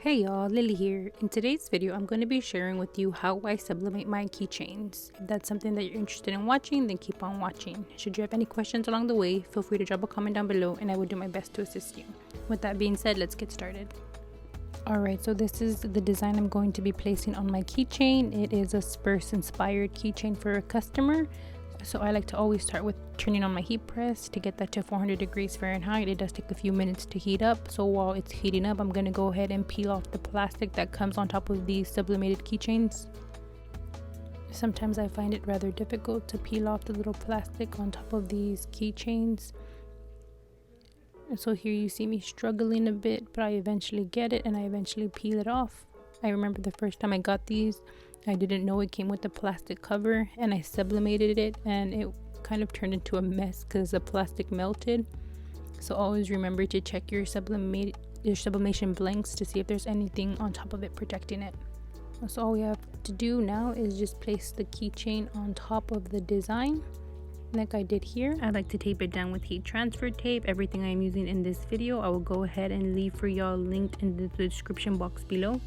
Hey y'all, Lily here. In today's video, I'm going to be sharing with you how I sublimate my keychains. If that's something that you're interested in watching, then keep on watching. Should you have any questions along the way, feel free to drop a comment down below and I will do my best to assist you. With that being said, let's get started. Alright, so this is the design I'm going to be placing on my keychain. It is a Spurs inspired keychain for a customer. So I like to always start with turning on my heat press to get that to 400 degrees Fahrenheit. It does take a few minutes to heat up. So while it's heating up, I'm going to go ahead and peel off the plastic that comes on top of these sublimated keychains. Sometimes I find it rather difficult to peel off the little plastic on top of these keychains. And so here you see me struggling a bit, but I eventually get it and I eventually peel it off. I remember the first time I got these, I didn't know it came with a plastic cover and I sublimated it and it kind of turned into a mess because the plastic melted. So always remember to check your sublimation blanks to see if there's anything on top of it protecting it. So all we have to do now is just place the keychain on top of the design like I did here. I like to tape it down with heat transfer tape. Everything I'm using in this video I will go ahead and leave for y'all linked in the description box below.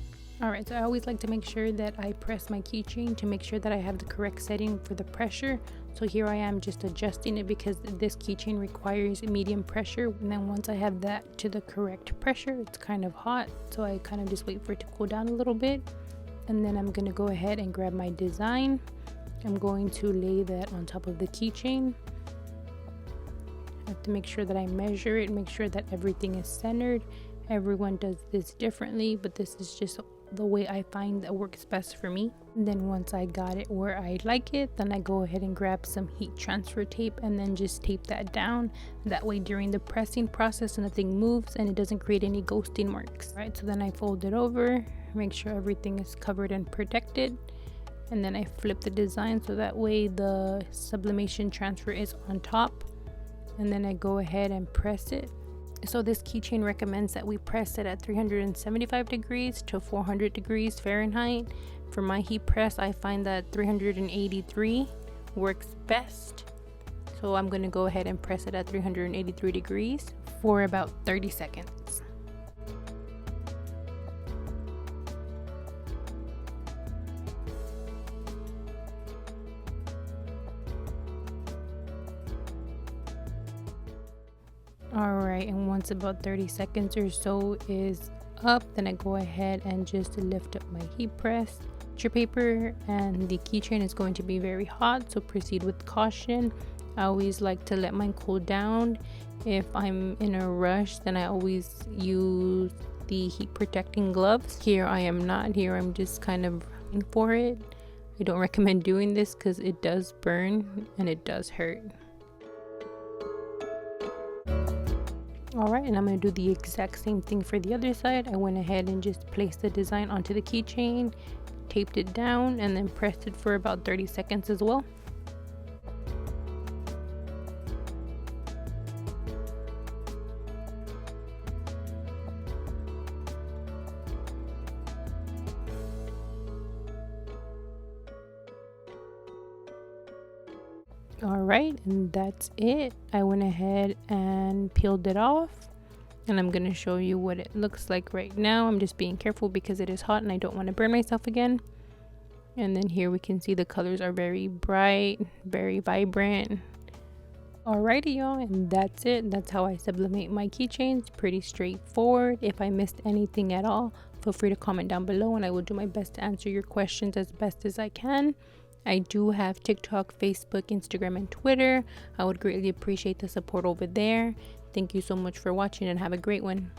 Alright, so I always like to make sure that I press my keychain to make sure that I have the correct setting for the pressure. So here I am just adjusting it because this keychain requires medium pressure, and then once I have that to the correct pressure, it's kind of hot, so I kind of just wait for it to cool down a little bit. And then I'm going to go ahead and grab my design. I'm going to lay that on top of the keychain. I have to make sure that I measure it, make sure that everything is centered. Everyone does this differently, but this is just the way I find that works best for me. And then once I got it where I like it, then I go ahead and grab some heat transfer tape and then just tape that down. That way during the pressing process nothing moves and it doesn't create any ghosting marks. Right, so then I fold it over, make sure everything is covered and protected, and then I flip the design so that way the sublimation transfer is on top, and then I go ahead and press it. So this keychain recommends that we press it at 375 degrees to 400 degrees Fahrenheit. For my heat press, I find that 383 works best. So I'm going to go ahead and press it at 383 degrees for about 30 seconds. Alright, and once about 30 seconds or so is up, then I go ahead and just lift up my heat press. Your paper and the keychain is going to be very hot, so proceed with caution. I always like to let mine cool down. If I'm in a rush, then I always use the heat protecting gloves. Here I am not. Here I'm just kind of running for it. I don't recommend doing this because it does burn and it does hurt. Alright, and I'm going to do the exact same thing for the other side. I went ahead and just placed the design onto the keychain, taped it down, and then pressed it for about 30 seconds as well. Alright, and that's it. I went ahead and peeled it off, and I'm going to show you what it looks like right now. I'm just being careful because it is hot and I don't want to burn myself again. And then here we can see the colors are very bright, very vibrant. Alrighty y'all, and that's it. That's how I sublimate my keychains. Pretty straightforward. If I missed anything at all, feel free to comment down below and I will do my best to answer your questions as best as I can. I do have TikTok, Facebook, Instagram, and Twitter. I would greatly appreciate the support over there. Thank you so much for watching and have a great one.